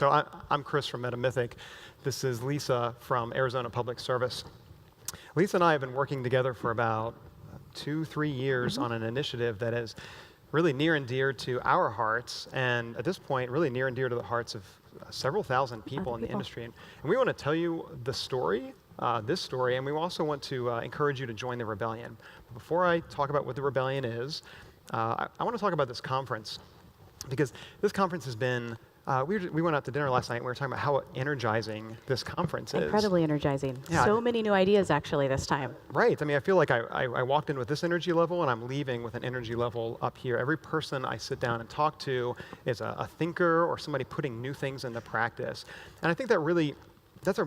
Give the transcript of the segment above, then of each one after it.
So I'm Chris from MetaMythic. This is Lisa from Arizona Public Service. Lisa and I have been working together for about 2-3 years on an initiative that is really near and dear to our hearts, and at this point, really near and dear to the hearts of several thousand people in the industry. And we want to tell you the story, this story, and we also want to encourage you to join the rebellion. But before I talk about what the rebellion is, I want to talk about this conference, because this conference has been we went out to dinner last night and we were talking about how energizing this conference is. Incredibly energizing. Yeah. So many new ideas actually this time. Right. I mean, I feel like I walked in with this energy level and I'm leaving with an energy level up here. Every person I sit down and talk to is a thinker or somebody putting new things into practice. And I think that that's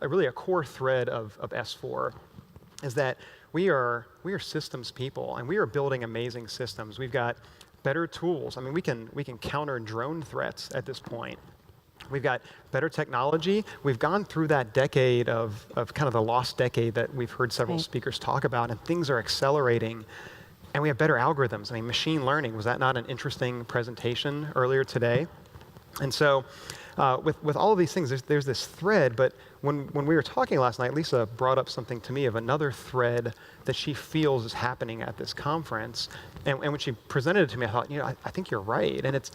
really a core thread of S4 is that we are systems people and we are building amazing systems. We've got better tools. I mean, we can counter drone threats at this point. We've got better technology. We've gone through that decade of kind of the lost decade that we've heard several speakers talk about, and things are accelerating. And we have better algorithms. I mean, machine learning, was that not an interesting presentation earlier today? And so with all of these things, there's this thread, but when we were talking last night, Lisa brought up something to me of another thread that she feels is happening at this conference. And when she presented it to me, I thought, I think you're right. And it's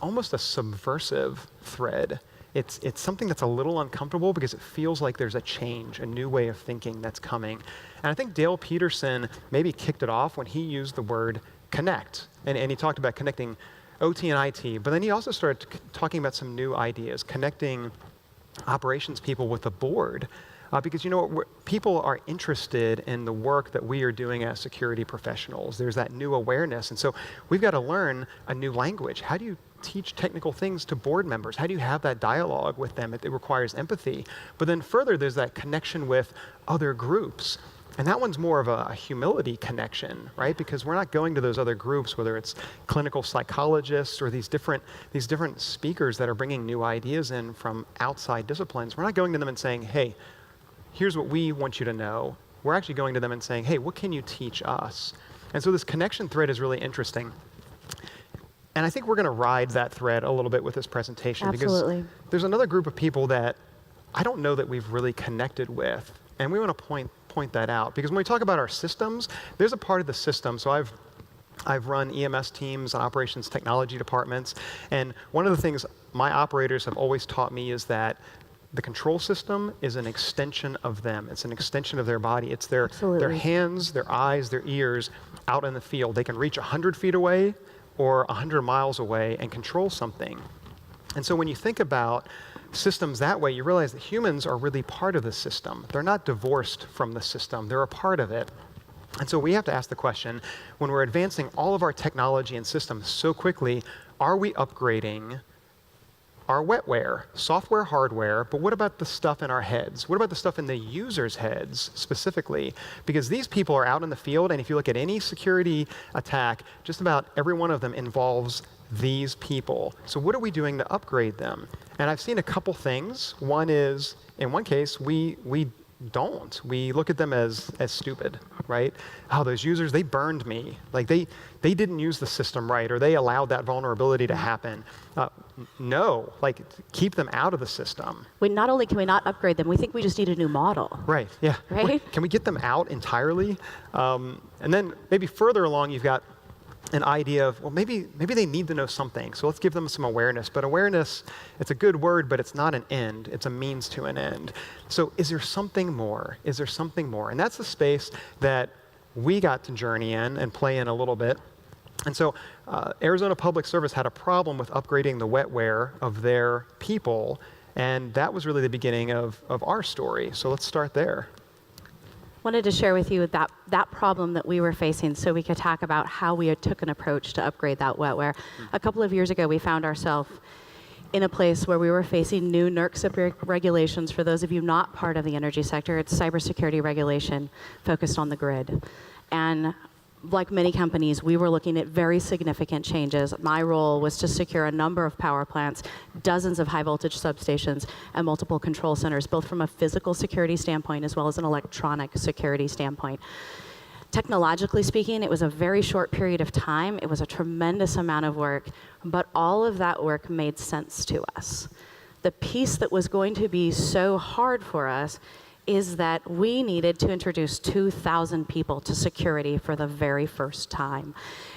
almost a subversive thread. It's something that's a little uncomfortable because it feels like there's a change, a new way of thinking that's coming. And I think Dale Peterson maybe kicked it off when he used the word connect. And he talked about connecting OT and IT, but then he also started talking about some new ideas, connecting operations people with the board. Because people are interested in the work that we are doing as security professionals. There's that new awareness. And so we've got to learn a new language. How do you teach technical things to board members? How do you have that dialogue with them? It requires empathy. But then further, there's that connection with other groups. And that one's more of a humility connection, right? Because we're not going to those other groups, whether it's clinical psychologists or these different speakers that are bringing new ideas in from outside disciplines. We're not going to them and saying, hey, here's what we want you to know. We're actually going to them and saying, hey, what can you teach us? And so this connection thread is really interesting. And I think we're going to ride that thread a little bit with this presentation. Absolutely. Because there's another group of people that I don't know that we've really connected with. And we want to point that out. Because when we talk about our systems, there's a part of the system. So I've run EMS teams and operations technology departments. And one of the things my operators have always taught me is that the control system is an extension of them. It's an extension of their body. It's their hands, their eyes, their ears out in the field. They can reach 100 feet away or 100 miles away and control something. And so when you think about systems that way, you realize that humans are really part of the system. They're not divorced from the system. They're a part of it. And so we have to ask the question, when we're advancing all of our technology and systems so quickly, are we upgrading our wetware, software, hardware, but what about the stuff in our heads? What about the stuff in the users' heads specifically? Because these people are out in the field, and if you look at any security attack, just about every one of them involves these people. So what are we doing to upgrade them? And I've seen a couple things. One is, in one case, we don't. We look at them as stupid, right? Oh, those users, they burned me. Like they didn't use the system right, or they allowed that vulnerability to happen. No, like keep them out of the system. Not only can we not upgrade them, we think we just need a new model. Right, yeah. Right? Can we get them out entirely? And then maybe further along, you've got an idea of, well, maybe they need to know something, so let's give them some awareness. But awareness, it's a good word, but it's not an end. It's a means to an end. So is there something more? Is there something more? And that's the space that we got to journey in and play in a little bit. And so Arizona Public Service had a problem with upgrading the wetware of their people, and that was really the beginning of our story. So let's start there. Wanted to share with you that problem that we were facing so we could talk about how we took an approach to upgrade that wetware. A couple of years ago, we found ourselves in a place where we were facing new NERC CIP regulations. For those of you not part of the energy sector, it's cybersecurity regulation focused on the grid. And like many companies, we were looking at very significant changes. My role was to secure a number of power plants, dozens of high voltage substations, and multiple control centers, both from a physical security standpoint as well as an electronic security standpoint. Technologically speaking, it was a very short period of time. It was a tremendous amount of work, but all of that work made sense to us. The piece that was going to be so hard for us is that we needed to introduce 2,000 people to security for the very first time.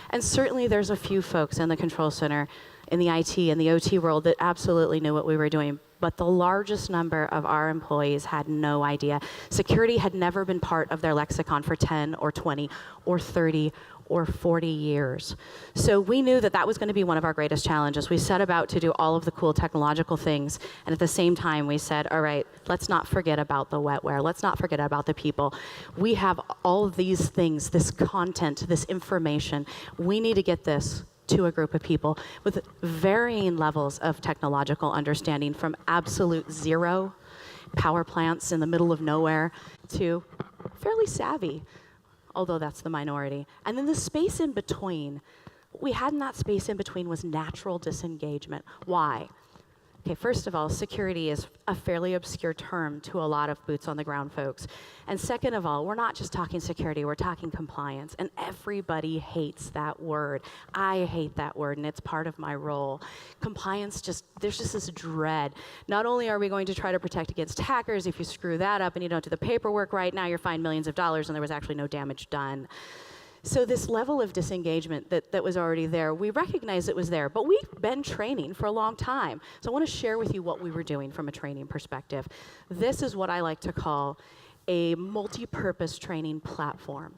And certainly there's a few folks in the control center, in the IT and the OT world that absolutely knew what we were doing, but the largest number of our employees had no idea. Security had never been part of their lexicon for 10 or 20 or 30 or 40 years. So we knew that that was going to be one of our greatest challenges. We set about to do all of the cool technological things, and at the same time we said, all right, let's not forget about the wetware. Let's not forget about the people. We have all of these things, this content, this information. We need to get this to a group of people with varying levels of technological understanding, from absolute zero power plants in the middle of nowhere to fairly savvy, although that's the minority. And then the space in between, what we had in that space in between was natural disengagement. Why? Okay, first of all, security is a fairly obscure term to a lot of boots on the ground folks. And second of all, we're not just talking security, we're talking compliance. And everybody hates that word. I hate that word, and it's part of my role. Compliance, there's just this dread. Not only are we going to try to protect against hackers, if you screw that up and you don't do the paperwork right, now you're fined millions of dollars and there was actually no damage done. So this level of disengagement that was already there, we recognized it was there, but we've been training for a long time. So I want to share with you what we were doing from a training perspective. This is what I like to call a multi-purpose training platform.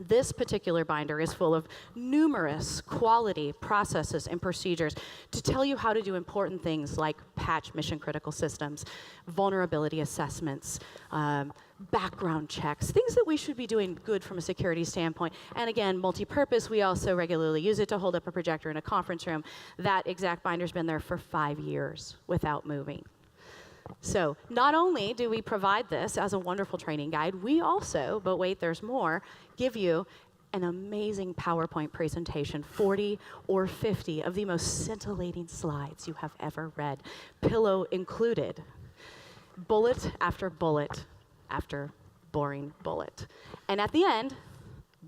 This particular binder is full of numerous quality processes and procedures to tell you how to do important things like patch mission-critical systems, vulnerability assessments, background checks, things that we should be doing good from a security standpoint. And again, multi-purpose, we also regularly use it to hold up a projector in a conference room. That exact binder's been there for 5 years without moving. So not only do we provide this as a wonderful training guide, we also, but wait, there's more, give you an amazing PowerPoint presentation, 40 or 50 of the most scintillating slides you have ever read, pillow included, bullet after bullet after boring bullet. And at the end,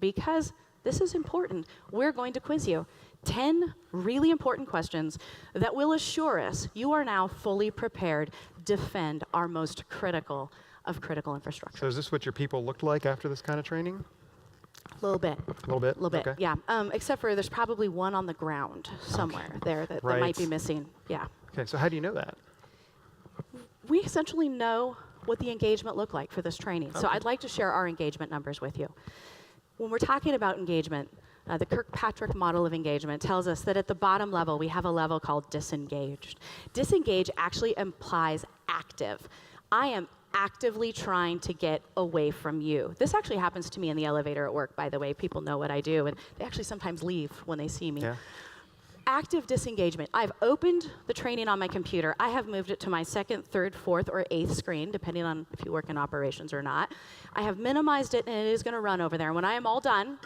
because this is important, we're going to quiz you. 10 really important questions that will assure us you are now fully prepared to defend our most critical of critical infrastructure. So is this what your people looked like after this kind of training? A little bit. A little bit? A little bit, okay. yeah. Except for there's probably one on the ground somewhere there that might be missing. Yeah. Okay, so how do you know that? We essentially know what the engagement looked like for this training. So I'd like to share our engagement numbers with you. When we're talking about engagement, the Kirkpatrick model of engagement tells us that at the bottom level, we have a level called disengaged. Disengage actually implies active. I am actively trying to get away from you. This actually happens to me in the elevator at work, by the way. People know what I do, and they actually sometimes leave when they see me. Yeah. Active disengagement. I've opened the training on my computer. I have moved it to my second, third, fourth, or eighth screen, depending on if you work in operations or not. I have minimized it, and it is going to run over there. And when I am all done,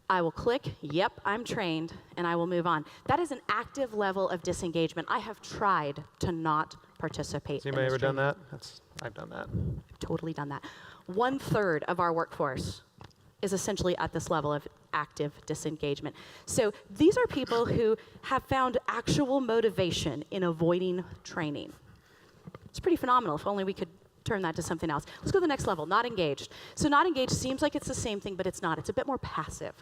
I will click, yep, I'm trained, and I will move on. That is an active level of disengagement. I have tried to not participate. Has anybody ever done that? I've done that. Totally done that. 1/3 of our workforce is essentially at this level of active disengagement. So these are people who have found actual motivation in avoiding training. It's pretty phenomenal. If only we could turn that to something else. Let's go to the next level, not engaged. So not engaged seems like it's the same thing, but it's not. It's a bit more passive.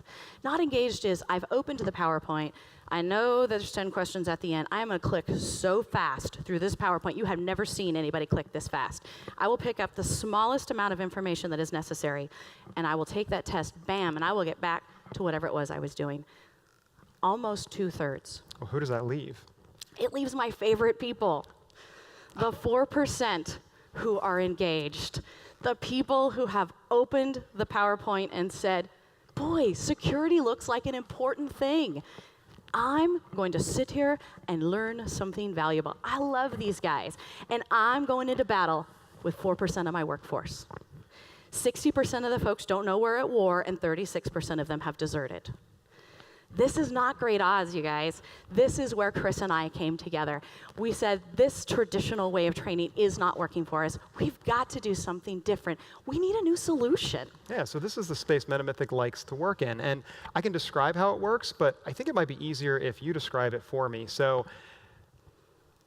Not engaged is, I've opened the PowerPoint. I know there's 10 questions at the end. I am going to click so fast through this PowerPoint. You have never seen anybody click this fast. I will pick up the smallest amount of information that is necessary, and I will take that test, bam, and I will get back to whatever it was I was doing. Almost 2/3. Well, who does that leave? It leaves my favorite people, the 4% who are engaged, the people who have opened the PowerPoint and said, boy, security looks like an important thing. I'm going to sit here and learn something valuable. I love these guys, and I'm going into battle with 4% of my workforce. 60% of the folks don't know we're at war, and 36% of them have deserted. This is not great odds, you guys. This is where Chris and I came together. We said, this traditional way of training is not working for us. We've got to do something different. We need a new solution. Yeah, so this is the space MetaMythic likes to work in. And I can describe how it works, but I think it might be easier if you describe it for me. So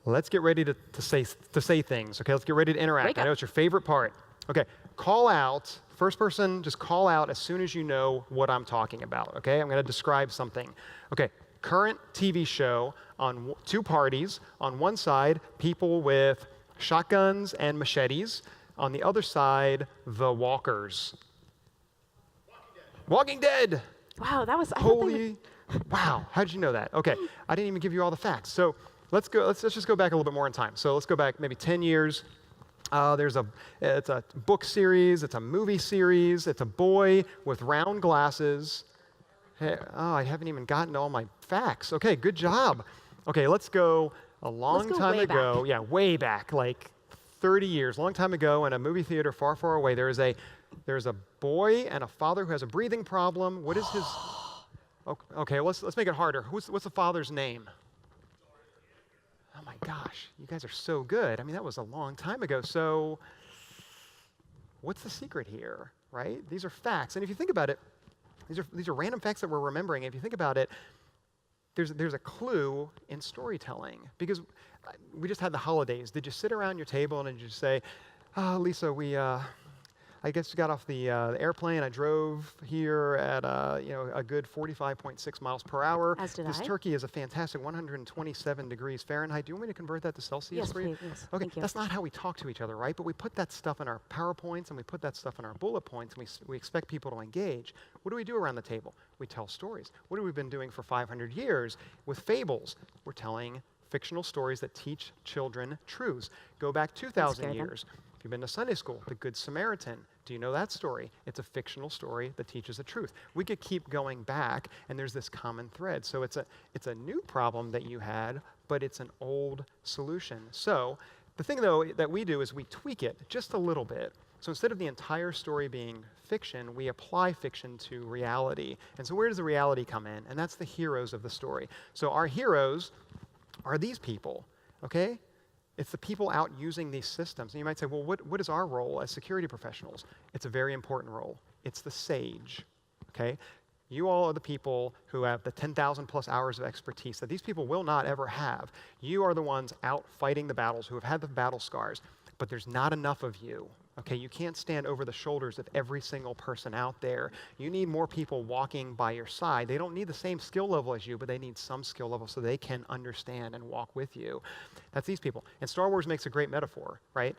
let's get ready to say things. Okay, let's get ready to interact. I know it's your favorite part. Okay, call out. First person, just call out as soon as you know what I'm talking about, okay? I'm going to describe something. Okay, current TV show on two parties. On one side, people with shotguns and machetes. On the other side, the walkers. Walking Dead. Wow, that was Holy, wow, how did you know that? Okay, I didn't even give you all the facts. So let's just go back a little bit more in time. So let's go back maybe 10 years. It's a book series, it's a movie series, it's a boy with round glasses. Hey, oh, I haven't even gotten to all my facts. Okay, good job. Okay, let's go a long time ago. Yeah, way back, like 30 years, long time ago in a movie theater far, far away. There's a boy and a father who has a breathing problem. What is his? Okay, let's make it harder. What's the father's name? Oh my gosh, you guys are so good. I mean, that was a long time ago. So what's the secret here, right? These are facts. And if you think about it, these are random facts that we're remembering. If you think about it, there's a clue in storytelling. Because we just had the holidays. Did you sit around your table and did you say, oh, Lisa, I guess we got off the airplane. I drove here at a good 45.6 miles per hour. As did this I. turkey is a fantastic 127 degrees Fahrenheit. Do you want me to convert that to Celsius for you? Yes, please. Okay, Thank you. that's not how we talk to each other, right? But we put that stuff in our PowerPoints and we put that stuff in our bullet points and we expect people to engage. What do we do around the table? We tell stories. What have we been doing for 500 years with fables? We're telling fictional stories that teach children truths. Go back 2,000 years. If you've been to Sunday school, the Good Samaritan. Do you know that story? It's a fictional story that teaches the truth. We could keep going back, and there's this common thread. So it's a new problem that you had, but it's an old solution. So the thing, though, that we do is we tweak it just a little bit. So instead of the entire story being fiction, we apply fiction to reality. And so where does the reality come in? And that's the heroes of the story. So our heroes are these people, okay? It's the people out using these systems. And you might say, well, what is our role as security professionals? It's a very important role. It's the sage, okay? You all are the people who have the 10,000 plus hours of expertise that these people will not ever have. You are the ones out fighting the battles, who have had the battle scars, but there's not enough of you. Okay, you can't stand over the shoulders of every single person out there. You need more people walking by your side. They don't need the same skill level as you, but they need some skill level so they can understand and walk with you. That's these people. And Star Wars makes a great metaphor, right?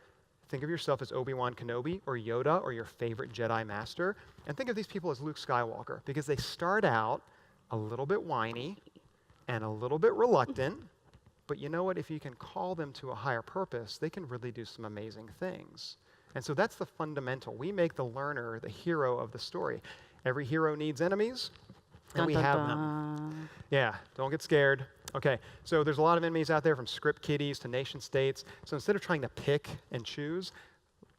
Think of yourself as Obi-Wan Kenobi or Yoda or your favorite Jedi Master. And think of these people as Luke Skywalker, because they start out a little bit whiny and a little bit reluctant. But you know what? If you can call them to a higher purpose, they can really do some amazing things. And so that's the fundamental. We make the learner the hero of the story. Every hero needs enemies, and we have them. Yeah, don't get scared. Okay, so there's a lot of enemies out there, from script kiddies to nation states. So instead of trying to pick and choose,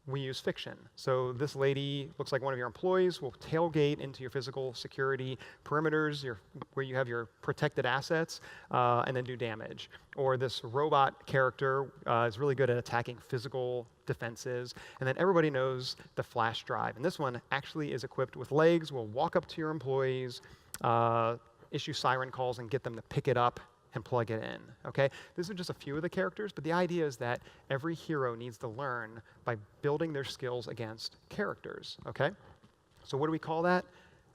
we use fiction. So this lady looks like one of your employees, will tailgate into your physical security perimeters, where you have your protected assets, and then do damage. Or this robot character is really good at attacking physical defenses. And then everybody knows the flash drive. And this one actually is equipped with legs, will walk up to your employees, issue siren calls, and get them to pick it up and plug it in, okay? These are just a few of the characters, but the idea is that every hero needs to learn by building their skills against characters, okay? So what do we call that?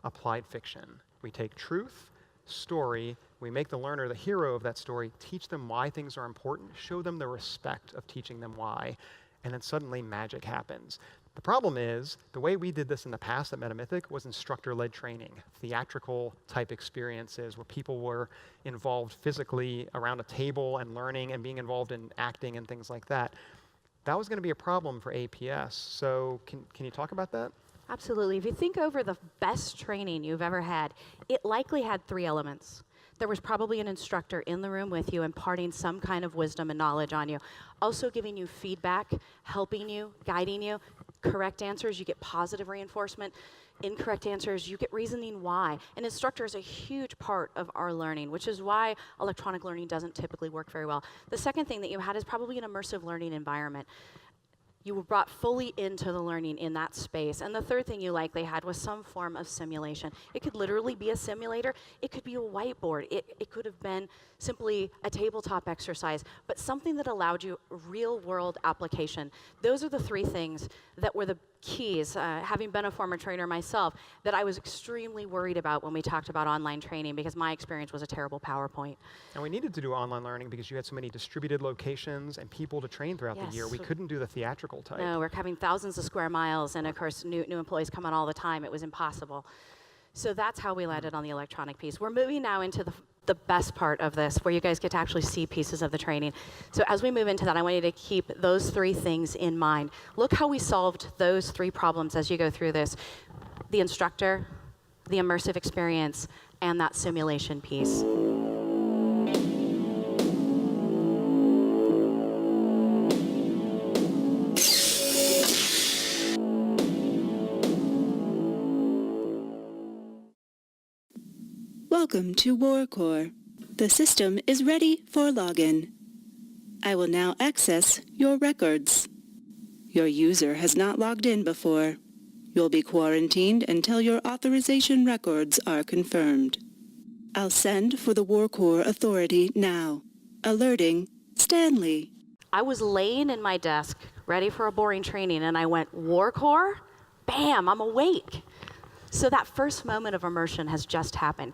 Applied fiction. We take truth, story, we make the learner the hero of that story, teach them why things are important, show them the respect of teaching them why, and then suddenly magic happens. The problem is, the way we did this in the past at MetaMythic was instructor-led training, theatrical type experiences where people were involved physically around a table and learning and being involved in acting and things like that. That was going to be a problem for APS. So can you talk about that? Absolutely. If you think over the best training you've ever had, it likely had 3 elements. There was probably an instructor in the room with you imparting some kind of wisdom and knowledge on you, also giving you feedback, helping you, guiding you. Correct answers, you get positive reinforcement. Incorrect answers, you get reasoning why. An instructor is a huge part of our learning, which is why electronic learning doesn't typically work very well. The second thing that you had is probably an immersive learning environment. You were brought fully into the learning in that space. And the third thing you likely had was some form of simulation. It could literally be a simulator. It could be a whiteboard. It could have been simply a tabletop exercise, but something that allowed you real-world application. Those are the three things that were the keys, having been a former trainer myself, that I was extremely worried about when we talked about online training, because my experience was a terrible PowerPoint. And we needed to do online learning because you had so many distributed locations and people to train throughout the year. We couldn't do the theatrical type. No, we're having thousands of square miles, and of course, new employees come on all the time. It was impossible. So that's how we landed on the electronic piece. We're moving now into the best part of this, where you guys get to actually see pieces of the training. So as we move into that, I want you to keep those three things in mind. Look how we solved those three problems as you go through this: the instructor, the immersive experience, and that simulation piece. Welcome to WarCore. The system is ready for login. I will now access your records. Your user has not logged in before. You'll be quarantined until your authorization records are confirmed. I'll send for the WarCore authority now. Alerting Stanley. I was laying in my desk, ready for a boring training, and I went, WarCore? Bam, I'm awake. So that first moment of immersion has just happened,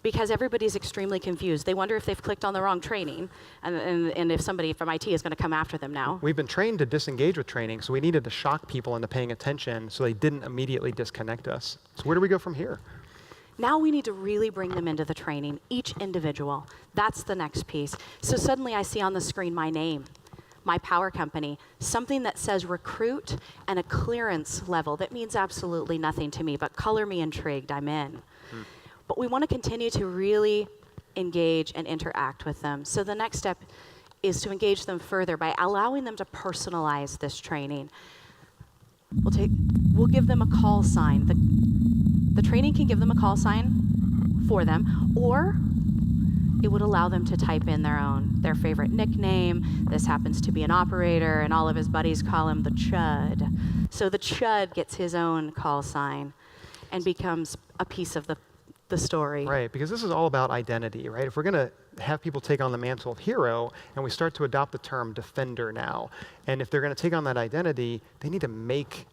because everybody's extremely confused. They wonder if they've clicked on the wrong training, and if somebody from IT is going to come after them now. We've been trained to disengage with training, so we needed to shock people into paying attention so they didn't immediately disconnect us. So where do we go from here? Now we need to really bring them into the training, each individual. That's the next piece. So suddenly I see on the screen my name, my power company, something that says recruit, and a clearance level that means absolutely nothing to me, but color me intrigued, I'm in. But we want to continue to really engage and interact with them. So the next step is to engage them further by allowing them to personalize this training. We'll give them a call sign. The training can give them a call sign for them, or it would allow them to type in their favorite nickname. This happens to be an operator, and all of his buddies call him the Chud. So the Chud gets his own call sign and becomes a piece of the story. Right, because this is all about identity, right? If we're going to have people take on the mantle of hero, and we start to adopt the term defender now, and if they're going to take on that identity, they need to make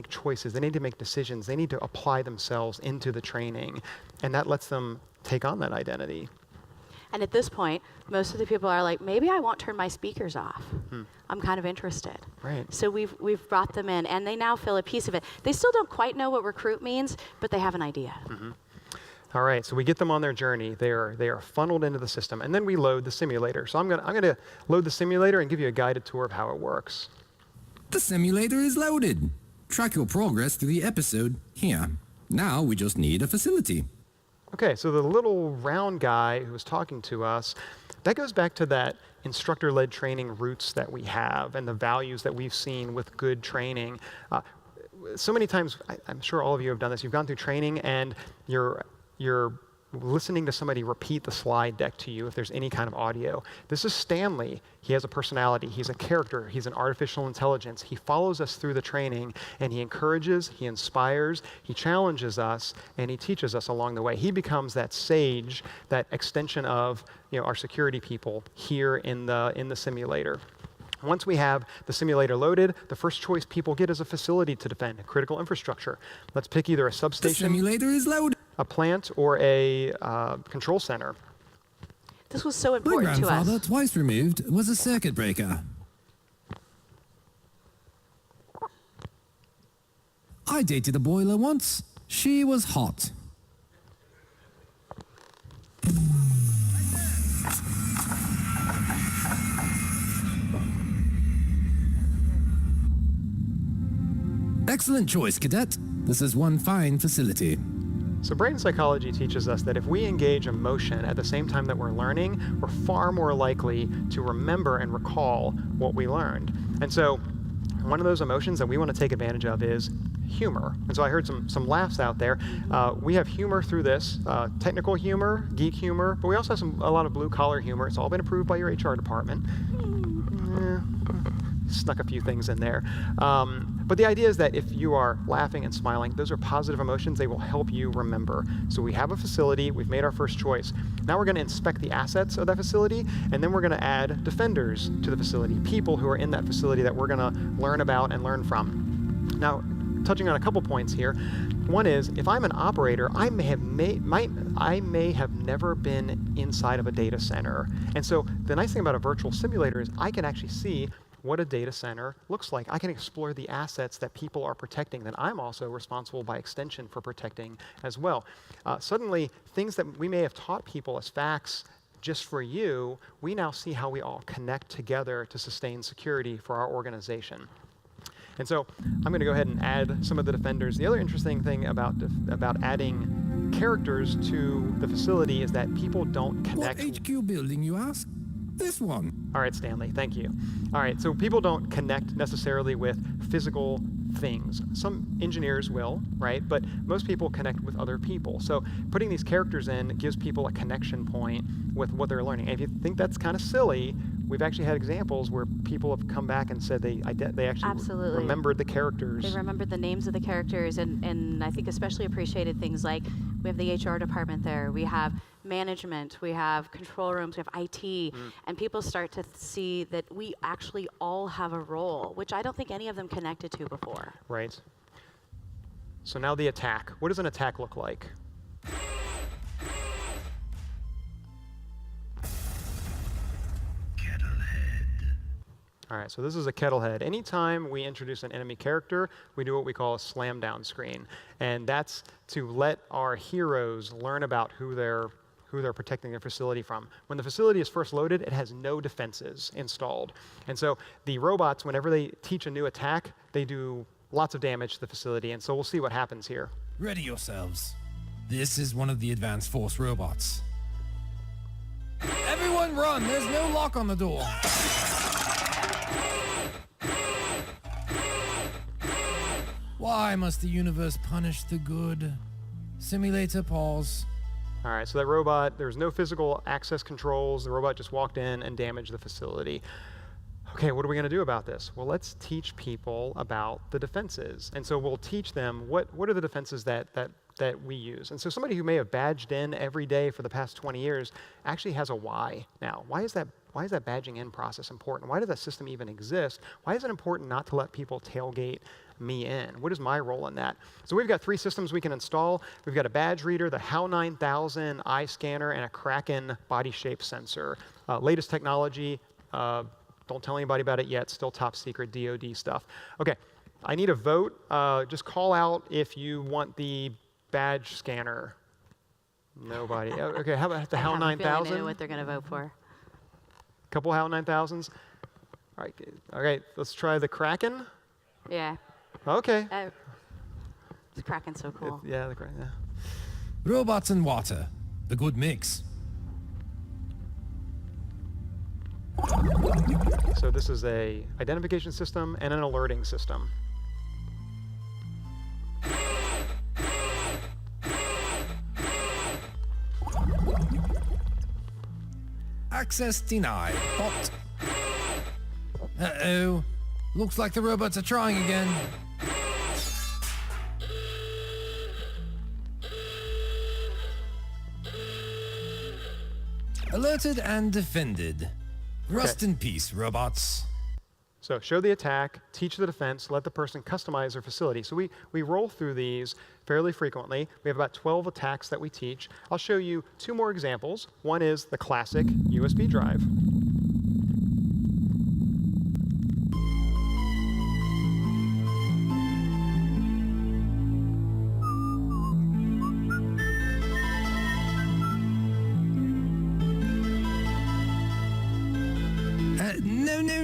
choices, they need to make decisions, they need to apply themselves into the training, and that lets them take on that identity. And at this point, most of the people are like, maybe I won't turn my speakers off. I'm kind of interested. Right. So we've brought them in, and they now feel a piece of it. They still don't quite know what recruit means, but they have an idea. All right, so we get them on their journey. They are funneled into the system, and then we load the simulator. So I'm gonna load the simulator and give you a guided tour of how it works. The simulator is loaded. Track your progress through the episode here. Now we just need a facility. Okay, so the little round guy who was talking to us, that goes back to that instructor-led training roots that we have and the values that we've seen with good training. So many times, I'm sure all of you have done this, you've gone through training and you're listening to somebody repeat the slide deck to you if there's any kind of audio. This is Stanley. He has a personality. He's a character. He's an artificial intelligence. He follows us through the training, and he encourages, he inspires, he challenges us, and he teaches us along the way. He becomes that sage, that extension of our security people here in the simulator. Once we have the simulator loaded, the first choice people get is a facility to defend, critical infrastructure. Let's pick either a substation, The simulator is loaded. a plant, or a control center. This was so My important to grandfather, us. twice removed, was a circuit breaker. I dated a boiler once. She was hot. Excellent choice, Cadet. This is one fine facility. So brain psychology teaches us that if we engage emotion at the same time that we're learning, we're far more likely to remember and recall what we learned. And so one of those emotions that we want to take advantage of is humor. And so I heard some laughs out there. We have humor through this, technical humor, geek humor, but we also have a lot of blue-collar humor. It's all been approved by your HR department. Snuck a few things in there. But the idea is that if you are laughing and smiling, those are positive emotions. They will help you remember. So we have a facility. We've made our first choice. Now we're going to inspect the assets of that facility, and then we're going to add defenders to the facility, people who are in that facility that we're going to learn about and learn from. Now, touching on a couple points here. One is, if I'm an operator, I may have never been inside of a data center. And so the nice thing about a virtual simulator is I can actually see what a data center looks like. I can explore the assets that people are protecting that I'm also responsible by extension for protecting as well. Suddenly, things that we may have taught people as facts just for you, we now see how we all connect together to sustain security for our organization. And so I'm going to go ahead and add some of the defenders. The other interesting thing about adding characters to the facility is that people don't connect. What HQ building, you ask? This one. All right, Stanley, thank you. All right, so people don't connect necessarily with physical things. Some engineers will, right? But most people connect with other people. So putting these characters in gives people a connection point with what they're learning. And if you think that's kind of silly, we've actually had examples where people have come back and said they actually remembered the characters. They remembered the names of the characters, and I think especially appreciated things like we have the HR department there, we have management, we have control rooms, we have IT, and people start to see that we actually all have a role, which I don't think any of them connected to before. Right. So now the attack. What does an attack look like? All right, so this is a kettlehead. Anytime we introduce an enemy character, we do what we call a slam down screen. And that's to let our heroes learn about who they're protecting their facility from. When the facility is first loaded, it has no defenses installed. And so the robots, whenever they teach a new attack, they do lots of damage to the facility. And so we'll see what happens here. Ready yourselves. This is one of the advanced force robots. Everyone run! There's no lock on the door. Why must the universe punish the good? Simulator pause. All right, so that robot, there's no physical access controls. The robot just walked in and damaged the facility. Okay, what are we going to do about this? Well, let's teach people about the defenses. And so we'll teach them what are the defenses that we use. And so somebody who may have badged in every day for the past 20 years actually has a why now. Why is that badging in process important? Why does that system even exist? Why is it important not to let people tailgate me in? What is my role in that? So we've got 3 systems we can install. We've got a badge reader, the HAL 9000 eye scanner, and a Kraken body shape sensor. Latest technology. Don't tell anybody about it yet. Still top secret DoD stuff. Okay, I need a vote. Just call out if you want the badge scanner. Nobody. Okay, how about the HAL 9000? I know what they're going to vote for. Couple HAL 9000s. All right, okay, let's try the Kraken. Yeah. Okay. The Kraken's so cool. Yeah, the Kraken, yeah. Robots and water. A good mix. So this is a identification system and an alerting system. Access denied. Bot. Uh-oh. Looks like the robots are trying again. Alerted and defended. Rust in peace, robots. So show the attack, teach the defense, let the person customize their facility. So we roll through these fairly frequently. We have about 12 attacks that we teach. I'll show you 2 more examples. One is the classic USB drive.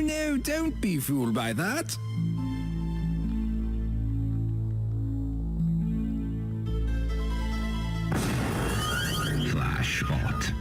No, don't be fooled by that. Flash shot.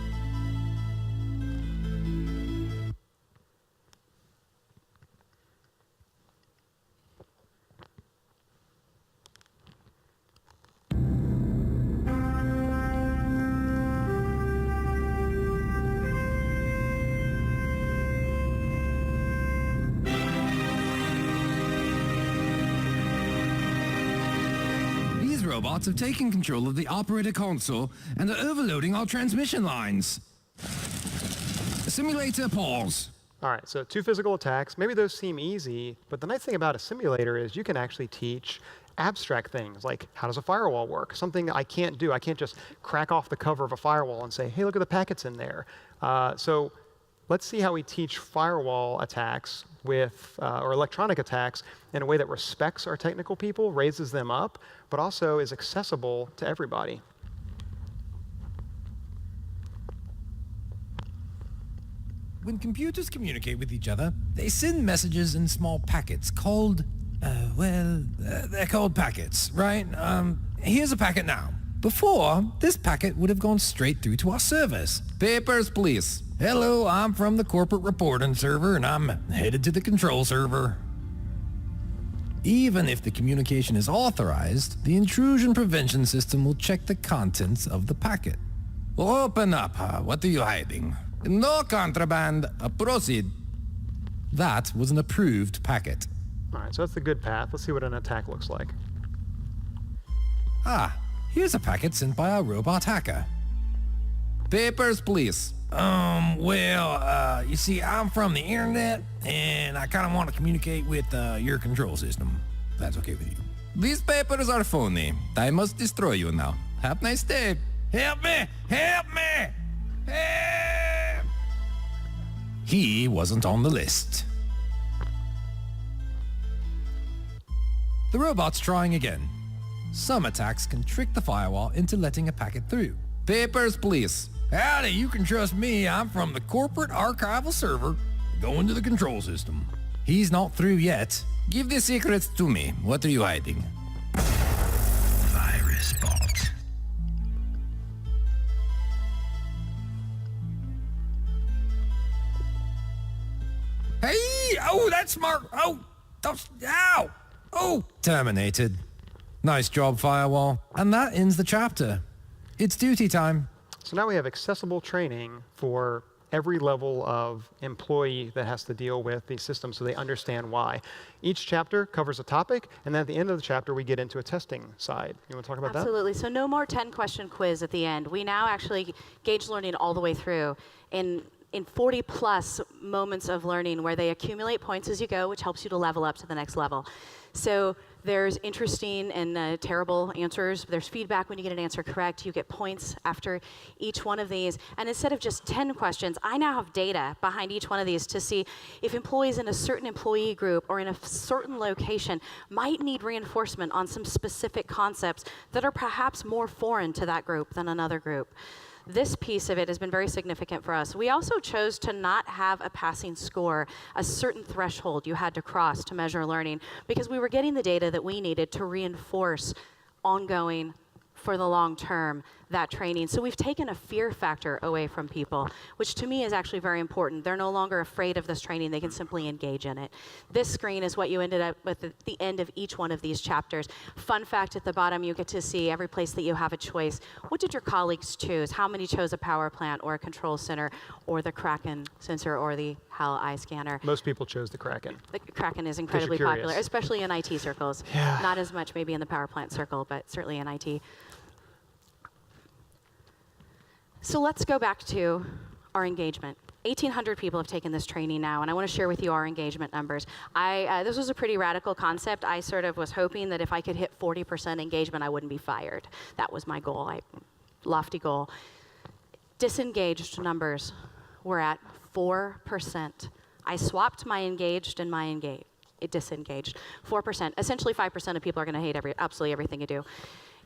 robots have taken control of the operator console and are overloading our transmission lines. Simulator pause. All right, so 2 physical attacks. Maybe those seem easy, but the nice thing about a simulator is you can actually teach abstract things, like how does a firewall work? Something I can't do. I can't just crack off the cover of a firewall and say, hey, look at the packets in there. So let's see how we teach firewall attacks with, or electronic attacks in a way that respects our technical people, raises them up, but also is accessible to everybody. When computers communicate with each other, they send messages in small packets called, they're called packets, right? Here's a packet now. Before, this packet would have gone straight through to our servers. Papers, please. Hello, I'm from the corporate reporting server, and I'm headed to the control server. Even if the communication is authorized, the intrusion prevention system will check the contents of the packet. Open up. What are you hiding? No contraband. Proceed. That was an approved packet. All right, so that's the good path. Let's see what an attack looks like. Here's a packet sent by our robot hacker. Papers, please. You see, I'm from the internet, and I kind of want to communicate with your control system. That's okay with you. These papers are phony. I must destroy you now. Have a nice day. Help me! Help me! Help! He wasn't on the list. The robot's trying again. Some attacks can trick the firewall into letting a packet through. Papers, please. Howdy, you can trust me. I'm from the corporate archival server. Going to the control system. He's not through yet. Give the secrets to me. What are you hiding? Virus bot. Hey! Oh, that's smart. Oh! Ow! Oh! Terminated. Nice job, firewall. And that ends the chapter. It's duty time. So now we have accessible training for every level of employee that has to deal with these systems so they understand why. Each chapter covers a topic, and then at the end of the chapter, we get into a testing side. You want to talk about that? Absolutely. So no more 10-question quiz at the end. We now actually gauge learning all the way through in 40-plus moments of learning where they accumulate points as you go, which helps you to level up to the next level. So there's interesting and terrible answers. There's feedback when you get an answer correct. You get points after each one of these. And instead of just 10 questions, I now have data behind each one of these to see if employees in a certain employee group or in a certain location might need reinforcement on some specific concepts that are perhaps more foreign to that group than another group. This piece of it has been very significant for us. We also chose to not have a passing score, a certain threshold you had to cross to measure learning, because we were getting the data that we needed to reinforce ongoing, for the long term, that training. So we've taken a fear factor away from people, which to me is actually very important. They're no longer afraid of this training. They can simply engage in it. This screen is what you ended up with at the end of each one of these chapters. Fun fact at the bottom, you get to see every place that you have a choice. What did your colleagues choose? How many chose a power plant or a control center or the Kraken sensor or the HAL eye scanner? Most people chose the Kraken. The Kraken is incredibly popular, especially in IT circles. Yeah. Not as much maybe in the power plant circle, but certainly in IT. So let's go back to our engagement. 1,800 people have taken this training now, and I want to share with you our engagement numbers. This was a pretty radical concept. I sort of was hoping that if I could hit 40% engagement, I wouldn't be fired. That was my goal, lofty goal. Disengaged numbers were at 4%. I swapped my engaged and my disengaged. 4%. Essentially 5% of people are going to hate absolutely everything you do.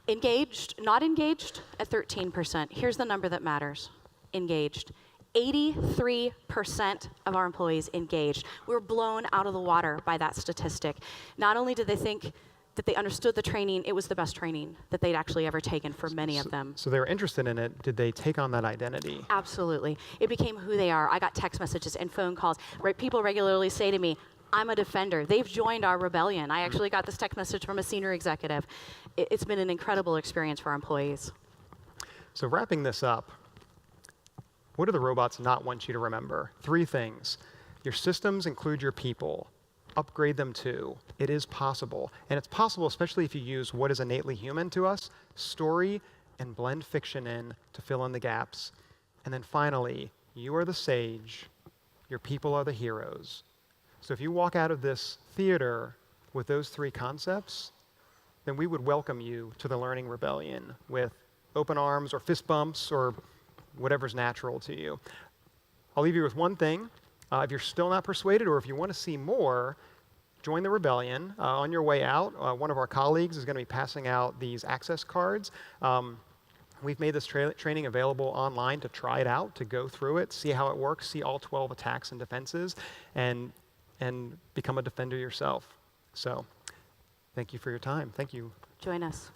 Engaged, not engaged, at 13%. Here's the number that matters. Engaged. 83% of our employees engaged. We were blown out of the water by that statistic. Not only did they think that they understood the training, it was the best training that they'd actually ever taken for many of them. So they were interested in it. Did they take on that identity? Absolutely. It became who they are. I got text messages and phone calls. People regularly say to me, I'm a defender. They've joined our rebellion. I actually got this text message from a senior executive. It's been an incredible experience for our employees. So wrapping this up, what do the robots not want you to remember? 3 things. Your systems include your people. upgrade them too. It is possible. And it's possible especially if you use what is innately human to us, story, and blend fiction in to fill in the gaps. And then finally, you are the sage, your people are the heroes. So if you walk out of this theater with those three concepts, then we would welcome you to the Learning Rebellion with open arms or fist bumps or whatever's natural to you. I'll leave you with one thing. If you're still not persuaded or if you want to see more, join the rebellion. On your way out, one of our colleagues is going to be passing out these access cards. We've made this training available online to try it out, to go through it, see how it works, see all 12 attacks and defenses, and become a defender yourself. So thank you for your time. Thank you. Join us.